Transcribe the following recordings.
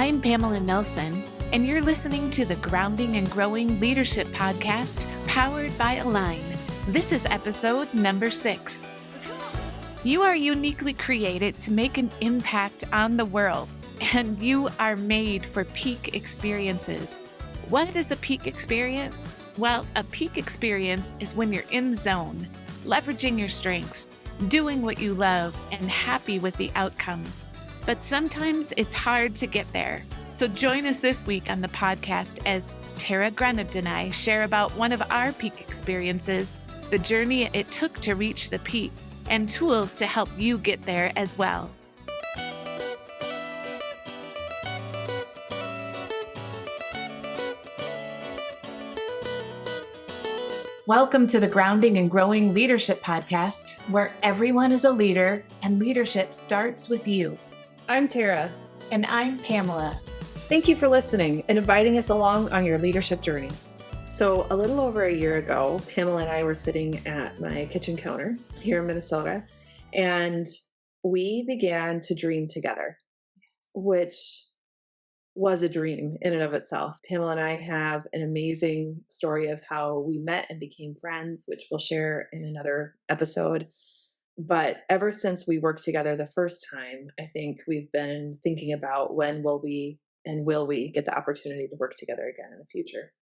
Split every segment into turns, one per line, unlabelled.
I'm Pamela Nelson, and you're listening to the Grounding and Growing Leadership Podcast, powered by Align. This is episode number 6. You are uniquely created to make an impact on the world, and you are made for peak experiences. What is a peak experience? Well, a peak experience is when you're in the zone, leveraging your strengths, doing what you love, and happy with the outcomes. But sometimes it's hard to get there. So join us this week on the podcast as Tara Gronhovd and I share about one of our peak experiences, the journey it took to reach the peak, and tools to help you get there as well. Welcome to the Grounding and Growing Leadership Podcast, where everyone is a leader and leadership starts with you.
I'm Tara.
And I'm Pamela.
Thank you for listening and inviting us along on your leadership journey. So a little over a year ago, Pamela and I were sitting at my kitchen counter here in Minnesota, and we began to dream together, which was a dream in and of itself. Pamela and I have an amazing story of how we met and became friends, which we'll share in another episode. But ever since we worked together the first time, I think we've been thinking about when will we get the opportunity to work together again in the future.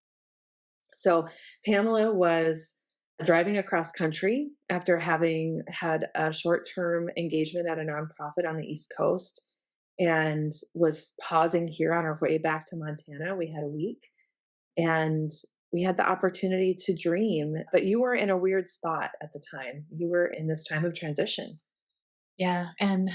So Pamela was driving across country after having had a short-term engagement at a nonprofit on the East Coast, and was pausing here on our way back to Montana. We had a week and we had the opportunity to dream, but you were in a weird spot at the time. You were in this time of transition.
Yeah. And,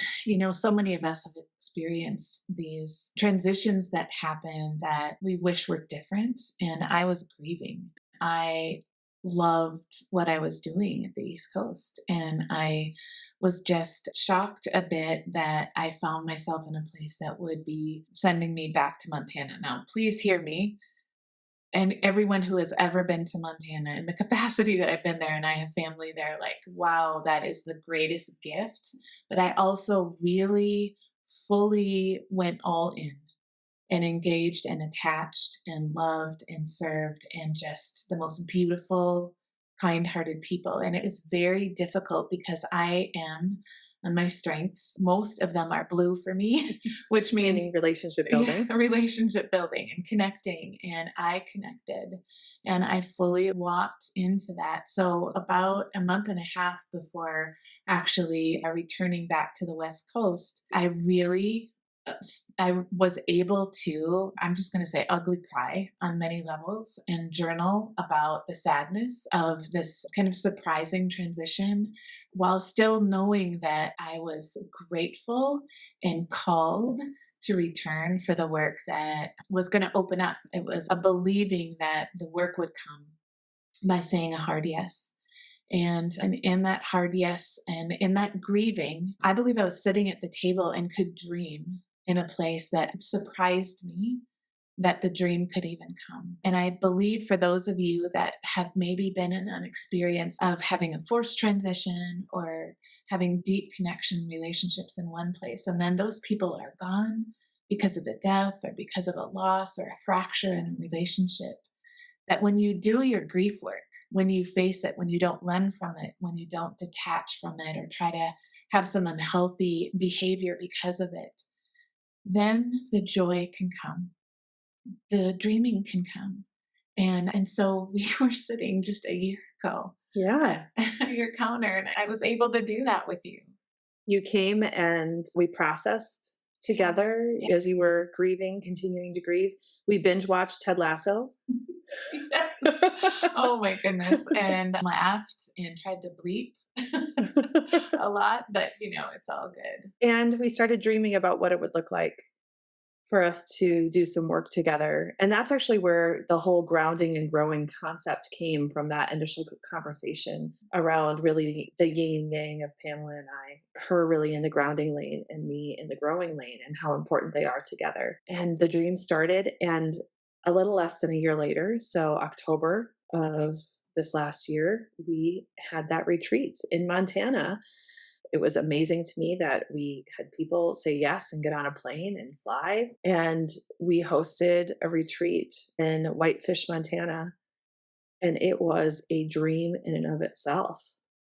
so many of us have experienced these transitions that happen that we wish were different. And I was grieving. I loved what I was doing at the East Coast. And I was just shocked a bit that I found myself in a place that would be sending me back to Montana. Now, please hear me. And everyone who has ever been to Montana in the capacity that I've been there, and I have family there, like, wow, that is the greatest gift. But I also really fully went all in and engaged and attached and loved and served and just the most beautiful, kind-hearted people. And it was very difficult because I am on my strengths. Most of them are blue for me, which means
relationship building.
Relationship building and connecting. And I connected and I fully walked into that. So about a month and a half before actually returning back to the West Coast, I was able to, I'm just going to say, ugly cry on many levels and journal about the sadness of this kind of surprising transition, while still knowing that I was grateful and called to return for the work that was going to open up. It was a believing that the work would come by saying a hard yes. And in that hard yes and in that grieving, I believe I was sitting at the table and could dream in a place that surprised me that the dream could even come. And I believe for those of you that have maybe been in an experience of having a forced transition or having deep connection relationships in one place, and then those people are gone because of a death or because of a loss or a fracture in a relationship, that when you do your grief work, when you face it, when you don't run from it, when you don't detach from it or try to have some unhealthy behavior because of it, then the joy can come. The dreaming can come. And so we were sitting just a year ago.
Yeah.
At your counter, and I was able to do that with you.
You came and we processed together as you were grieving, continuing to grieve. We binge watched Ted Lasso.
Oh my goodness. And laughed and tried to bleep a lot, but it's all good.
And we started dreaming about what it would look like for us to do some work together. And that's actually where the whole grounding and growing concept came from, that initial conversation around really the yin and yang of Pamela and I, her really in the grounding lane and me in the growing lane, and how important they are together. And the dream started, and a little less than a year later, so October of this last year, we had that retreat in Montana It was amazing to me that we had people say yes and get on a plane and fly. And we hosted a retreat in Whitefish, Montana. And it was a dream in and of itself.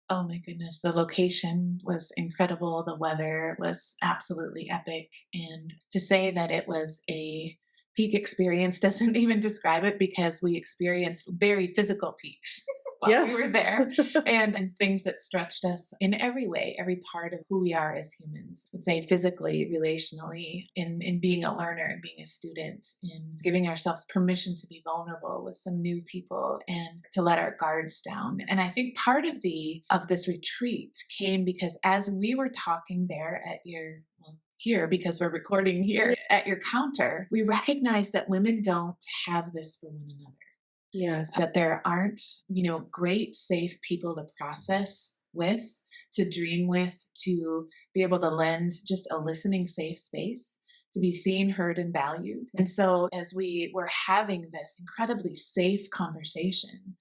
Oh my goodness. The location was incredible. The weather was absolutely epic. And to say that it was a peak experience doesn't even describe it, because we experienced very physical peaks while we were
Yes.
there, and things that stretched us in every way, every part of who we are as humans. Let's say physically, relationally, in being a learner and being a student, in giving ourselves permission to be vulnerable with some new people and to let our guards down. And I think part of this retreat came because as we were talking there at your here, because we're recording here at your counter, we recognize that women don't have this for one another.
Yes.
That there aren't, great, safe people to process with, to dream with, to be able to lend just a listening, safe space, to be seen, heard, and valued. And so as we were having this incredibly safe conversation,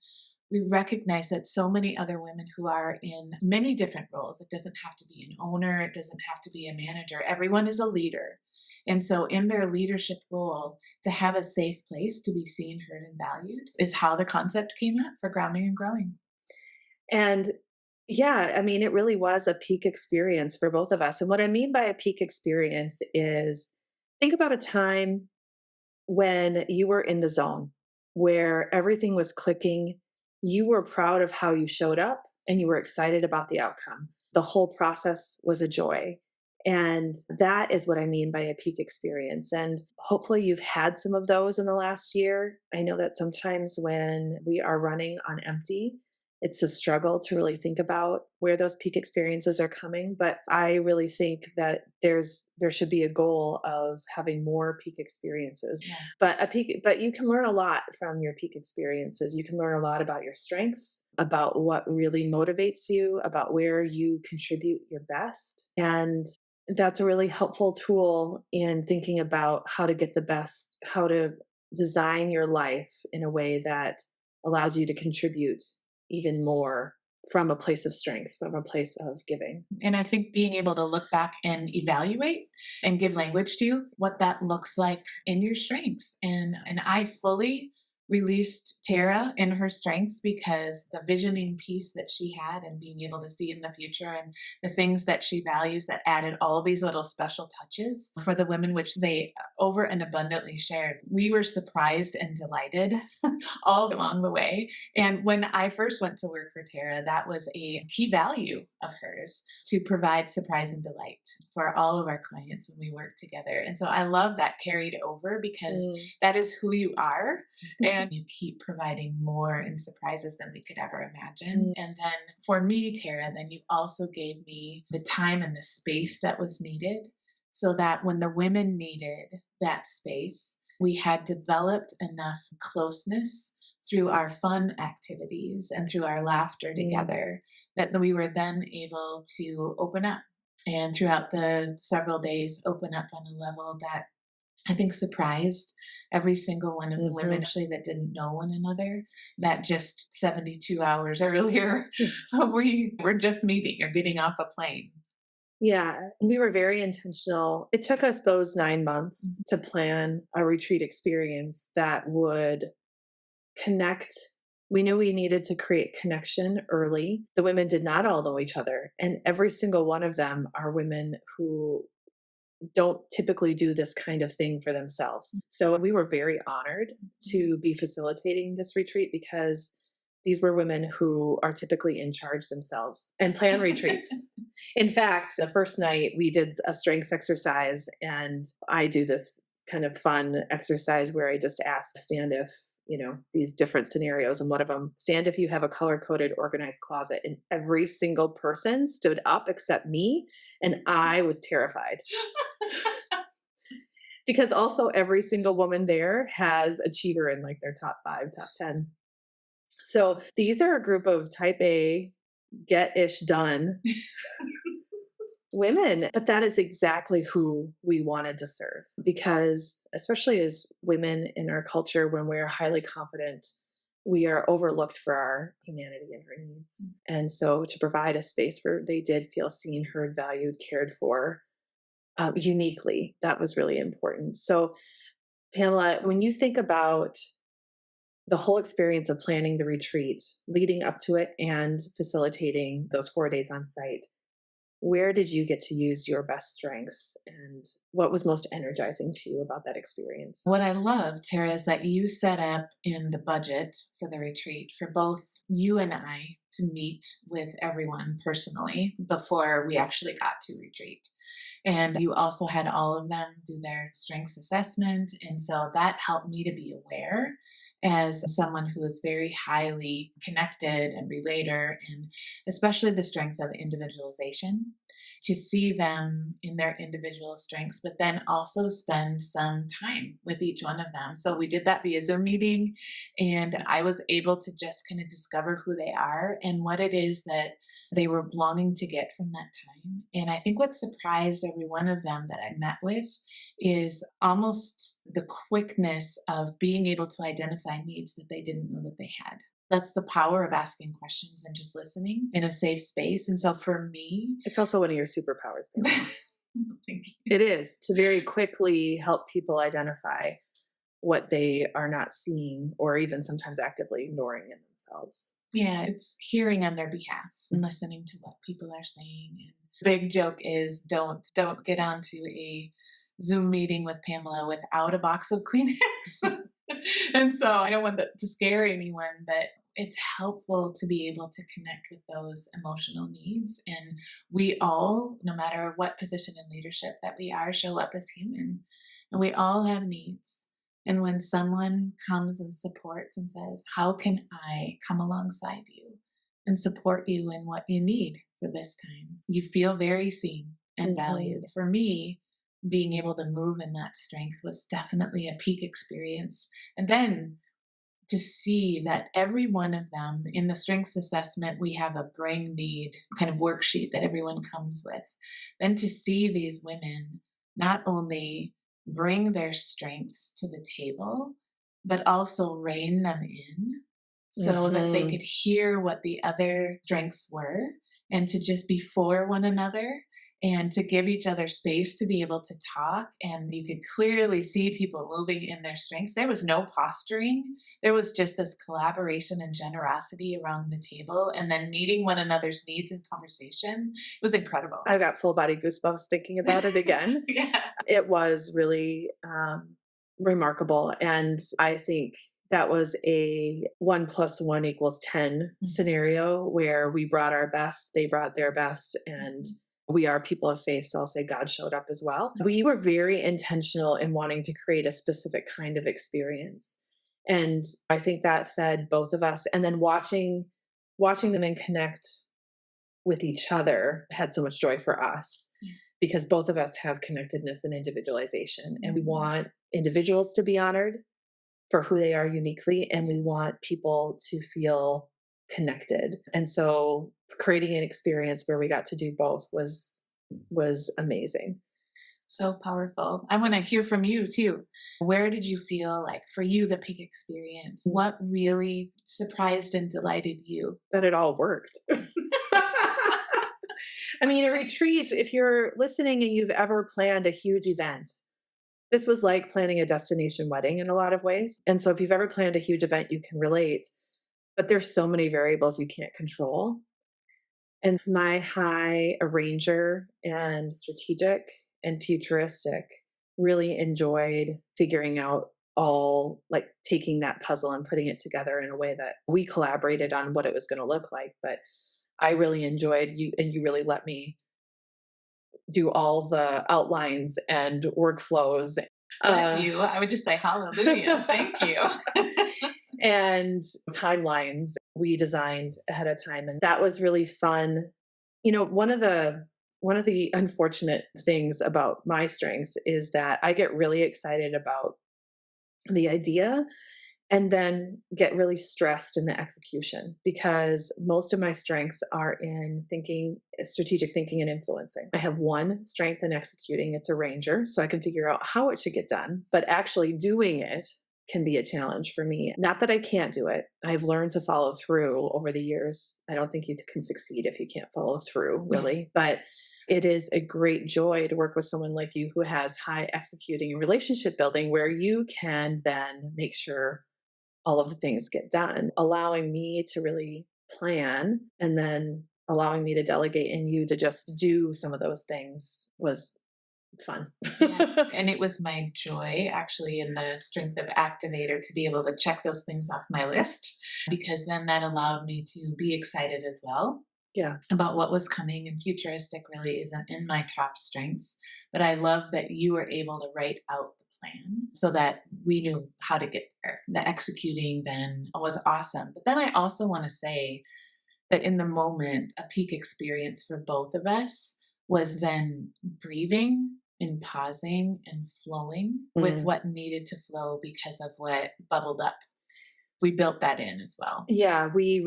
we recognize that so many other women who are in many different roles, it doesn't have to be an owner, it doesn't have to be a manager, everyone is a leader. And so in their leadership role, to have a safe place to be seen, heard, and valued is how the concept came up for Grounding and Growing.
And yeah, I mean, it really was a peak experience for both of us. And what I mean by a peak experience is, think about a time when you were in the zone where everything was clicking. You were proud of how you showed up and you were excited about the outcome. The whole process was a joy. And that is what I mean by a peak experience. And hopefully you've had some of those in the last year. I know that sometimes when we are running on empty, it's a struggle to really think about where those peak experiences are coming. But I really think that there should be a goal of having more peak experiences.
Yeah.
But you can learn a lot from your peak experiences. You can learn a lot about your strengths, about what really motivates you, about where you contribute your best. And that's a really helpful tool in thinking about how to get the best, how to design your life in a way that allows you to contribute even more from a place of strength, from a place of giving.
And I think being able to look back and evaluate and give language to what that looks like in your strengths. And I fully released Tara in her strengths, because the visioning piece that she had and being able to see in the future and the things that she values that added all these little special touches for the women, which they over and abundantly shared. We were surprised and delighted all along the way. And when I first went to work for Tara, that was a key value of hers, to provide surprise and delight for all of our clients when we work together. And so I love that carried over, because that is who you are. And you keep providing more in surprises than we could ever imagine. And then for me, Tara, then you also gave me the time and the space that was needed, so that when the women needed that space, we had developed enough closeness through our fun activities and through our laughter together that we were then able to open up. And throughout the several days, open up on a level that I think surprised every single one of the women, actually, that didn't know one another, that just 72 hours earlier, we were just meeting or getting off a plane.
Yeah, we were very intentional. It took us those 9 months to plan a retreat experience that would connect. We knew we needed to create connection early. The women did not all know each other, and every single one of them are women who don't typically do this kind of thing for themselves. So we were very honored to be facilitating this retreat, because these were women who are typically in charge themselves and plan retreats. In fact, the first night we did a strengths exercise, and I do this kind of fun exercise where I just ask, stand if, these different scenarios. And one of them, stand if you have a color-coded organized closet. And every single person stood up except me. And I was terrified. Because also every single woman there has a cheater in like their top 5, top 10. So these are a group of type A, get-ish done women. But that is exactly who we wanted to serve, because especially as women in our culture, when we're highly confident, we are overlooked for our humanity and our needs. And so to provide a space where they did feel seen, heard, valued, cared for, uniquely, that was really important. So, Pamela, when you think about the whole experience of planning the retreat, leading up to it, and facilitating those 4 days on site, where did you get to use your best strengths, and what was most energizing to you about that experience?
What I love, Tara, is that you set up in the budget for the retreat for both you and I to meet with everyone personally before we actually got to retreat. And you also had all of them do their strengths assessment. And so that helped me to be aware as someone who is very highly connected and relator, and especially the strength of individualization, to see them in their individual strengths, but then also spend some time with each one of them. So we did that via Zoom meeting, and I was able to just kind of discover who they are and what it is that they were longing to get from that time. And I think what surprised every one of them that I met with is almost the quickness of being able to identify needs that they didn't know that they had. That's the power of asking questions and just listening in a safe space. And so for me,
It's also one of your superpowers, Pamela.
thank you.
It is, to very quickly help people identify what they are not seeing or even sometimes actively ignoring in themselves.
Yeah, it's hearing on their behalf and listening to what people are saying. And big joke is don't get onto a Zoom meeting with Pamela without a box of Kleenex. And so I don't want that to scare anyone, but it's helpful to be able to connect with those emotional needs. And we all, no matter what position in leadership that we are, show up as human. And we all have needs. And when someone comes and supports and says, how can I come alongside you and support you in what you need for this time? You feel very seen and valued. For me, being able to move in that strength was definitely a peak experience. And then to see that every one of them in the strengths assessment, we have a bring need kind of worksheet that everyone comes with. Then to see these women not only bring their strengths to the table, but also rein them in so that they could hear what the other strengths were and to just be for one another and to give each other space to be able to talk. And you could clearly see people moving in their strengths. There was no posturing. There was just this collaboration and generosity around the table and then meeting one another's needs in conversation. It was incredible.
I've got full body goosebumps thinking about it again.
Yeah.
It was really remarkable. And I think that was a 1 + 1 = 10 scenario where we brought our best, they brought their best, and we are people of faith, so I'll say God showed up as well. We were very intentional in wanting to create a specific kind of experience. And I think that fed both of us. And then watching them and connect with each other had so much joy for us because both of us have connectedness and individualization. And we want individuals to be honored for who they are uniquely, and we want people to feel connected. And so creating an experience where we got to do both was amazing.
So powerful. I want to hear from you too. Where did you feel like for you the peak experience? What really surprised and delighted you?
That it all worked. I mean, a retreat, if you're listening and you've ever planned a huge event, this was like planning a destination wedding in a lot of ways. And so if you've ever planned a huge event, you can relate. But there's so many variables you can't control. And my high arranger and strategic and futuristic really enjoyed figuring out all, like taking that puzzle and putting it together in a way that we collaborated on what it was going to look like. But I really enjoyed you, and you really let me do all the outlines and workflows.
You, I would just say hallelujah. Thank you.
And timelines we designed ahead of time. And that was really fun. You know, one of the unfortunate things about my strengths is that I get really excited about the idea and then get really stressed in the execution because most of my strengths are in thinking, strategic thinking and influencing. I have one strength in executing. It's arranger, so I can figure out how it should get done, but actually doing it can be a challenge for me. Not that I can't do it. I've learned to follow through over the years. I don't think you can succeed if you can't follow through, really. But it is a great joy to work with someone like you who has high executing and relationship building, where you can then make sure all of the things get done, allowing me to really plan and then allowing me to delegate and you to just do some of those things was fun.
Yeah. And it was my joy, actually, in the strength of activator to be able to check those things off my list, because then that allowed me to be excited as well
Yeah.
about what was coming. And futuristic really isn't in my top strengths, but I love that you were able to write out the plan so that we knew how to get there. The executing then was awesome. But then I also want to say that in the moment, a peak experience for both of us was then breathing and pausing and flowing with
Mm.
what needed to flow because of what bubbled up. We built that in as well.
Yeah, we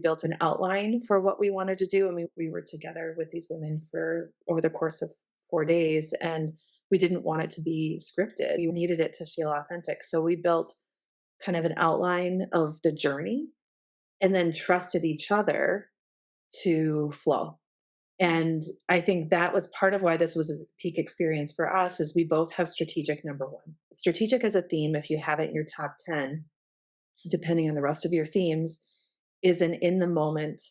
built an outline for what we wanted to do. And we were together with these women for over the course of 4 days, and we didn't want it to be scripted. We needed it to feel authentic. So we built kind of an outline of the journey and then trusted each other to flow. And I think that was part of why this was a peak experience for us, is we both have strategic number one. Strategic as a theme, if you have it in your top 10, depending on the rest of your themes, is an in the moment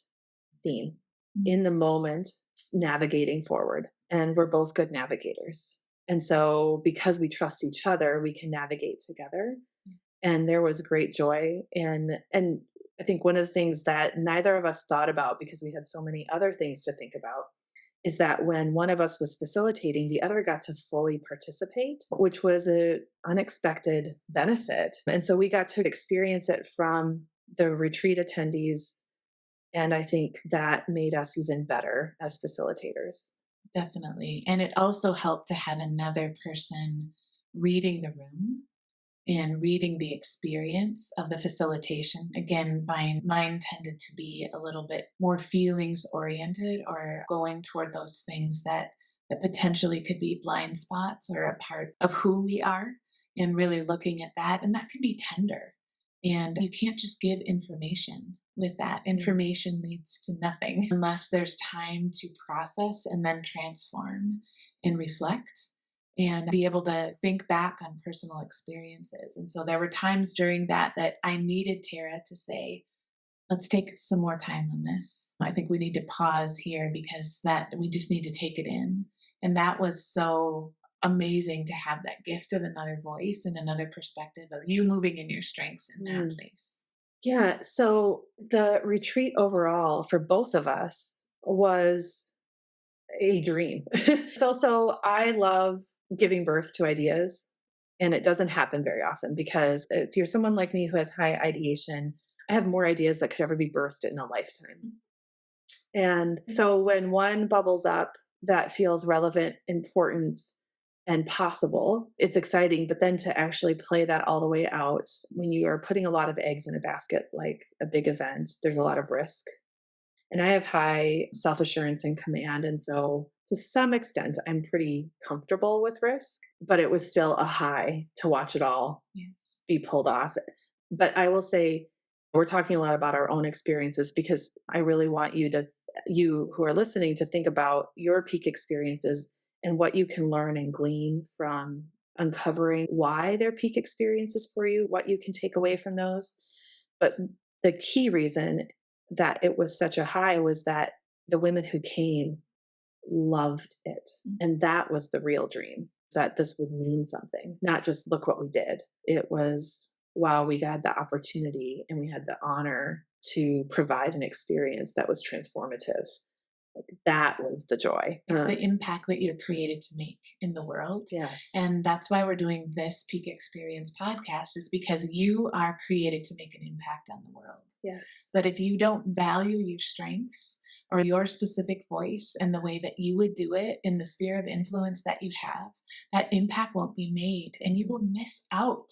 theme, in the moment navigating forward. And we're both good navigators. And so because we trust each other, we can navigate together. And there was great joy. And I think one of the things that neither of us thought about, because we had so many other things to think about, is that when one of us was facilitating, the other got to fully participate, which was an unexpected benefit. And so we got to experience it from the retreat attendees. And I think that made us even better as facilitators.
Definitely. And it also helped to have another person reading the room and reading the experience of the facilitation. Again, mine tended to be a little bit more feelings oriented, or going toward those things that potentially could be blind spots or a part of who we are, and really looking at that. And that can be tender. And you can't just give information with that. Information leads to nothing unless there's time to process and then transform and reflect and be able to think back on personal experiences. And so there were times during that I needed Tara to say, let's take some more time on this. I think we need to pause here because that we just need to take it in. And that was so amazing to have that gift of another voice and another perspective of you moving in your strengths in that place.
Yeah. So the retreat overall for both of us was a dream. It's also, I love giving birth to ideas, and it doesn't happen very often, because if you're someone like me who has high ideation, I have more ideas that could ever be birthed in a lifetime. And so when one bubbles up that feels relevant, important, and possible, it's exciting. But then to actually play that all the way out, when you are putting a lot of eggs in a basket, like a big event, there's a lot of risk. And I have high self-assurance and command. And so to some extent, I'm pretty comfortable with risk, but it was still a high to watch it all be pulled off. But I will say, we're talking a lot about our own experiences, because I really want you who are listening to think about your peak experiences and what you can learn and glean from uncovering why they're peak experiences for you, what you can take away from those. But the key reason that it was such a high was that the women who came loved it. And that was the real dream, that this would mean something, not just look what we did. It was, wow, we got the opportunity and we had the honor to provide an experience that was transformative. That was the joy.
It's the impact that you're created to make in the world.
Yes.
And that's why we're doing this Peak Experience podcast, is because you are created to make an impact on the world.
Yes.
But if you don't value your strengths or your specific voice and the way that you would do it in the sphere of influence that you have, that impact won't be made, and you will miss out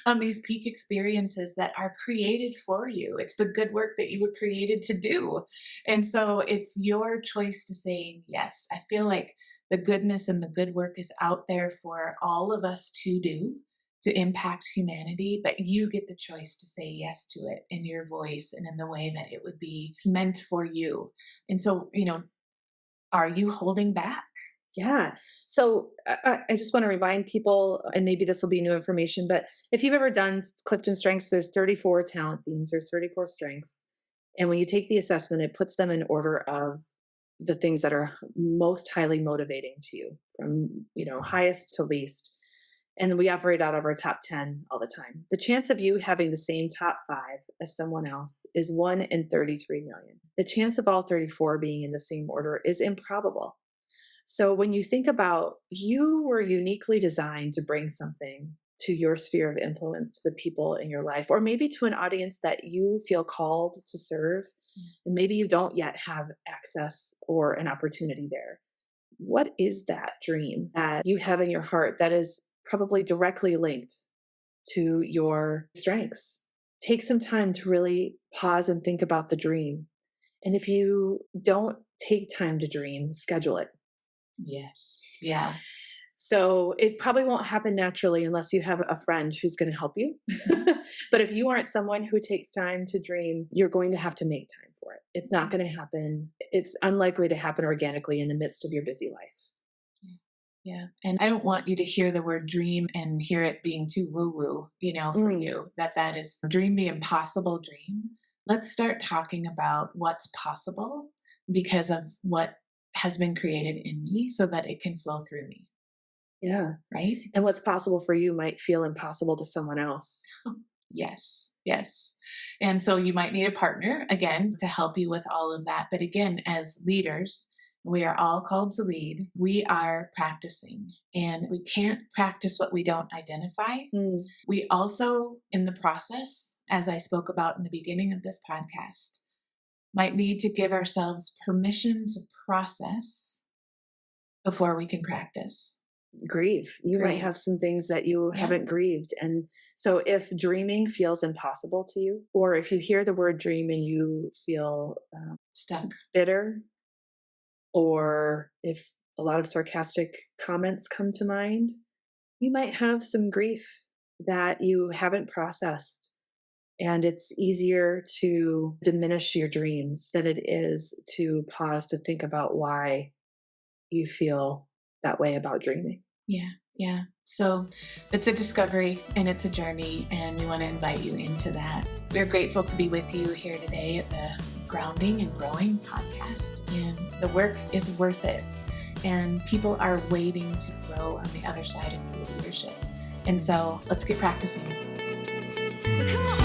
on these peak experiences that are created for you. It's the good work that you were created to do. And so it's your choice to say yes. I feel like the goodness and the good work is out there for all of us to do. to impact humanity, but you get the choice to say yes to it in your voice and in the way that it would be meant for you. And so, are you holding back?
Yeah. So I just want to remind people, and maybe this will be new information, but if you've ever done Clifton Strengths, there's 34 talent themes, there's 34 strengths. And when you take the assessment, it puts them in order of the things that are most highly motivating to you, from, highest to least. And we operate out of our top 10 all the time. The chance of you having the same top 5 as someone else is 1 in 33 million. The chance of all 34 being in the same order is improbable. So when you think about, you were uniquely designed to bring something to your sphere of influence, to the people in your life, or maybe to an audience that you feel called to serve, and maybe you don't yet have access or an opportunity there. What is that dream that you have in your heart that is probably directly linked to your strengths? Take some time to really pause and think about the dream. And if you don't take time to dream, schedule it.
Yes. Yeah.
So it probably won't happen naturally unless you have a friend who's going to help you. But if you aren't someone who takes time to dream, you're going to have to make time for it. It's not going to happen. It's unlikely to happen organically in the midst of your busy life.
Yeah. And I don't want you to hear the word dream and hear it being too woo-woo, for you, that is dream the impossible dream. Let's start talking about what's possible because of what has been created in me so that it can flow through me.
Yeah.
Right.
And what's possible for you might feel impossible to someone else.
Yes. Yes. And so you might need a partner again to help you with all of that. But again, as leaders, we are all called to lead. We are practicing, and we can't practice what we don't identify. We also, in the process, as I spoke about in the beginning of this podcast, might need to give ourselves permission to process before we can practice.
Grieve. You might have some things that you haven't grieved. And so if dreaming feels impossible to you, or if you hear the word dream and you feel
stuck,
bitter, or if a lot of sarcastic comments come to mind, you might have some grief that you haven't processed. And it's easier to diminish your dreams than it is to pause to think about why you feel that way about dreaming.
Yeah. So it's a discovery and it's a journey, and we want to invite you into that. We're grateful to be with you here today at the Grounding and Growing podcast, and the work is worth it. And people are waiting to grow on the other side of your leadership. And so let's get practicing.
Come on.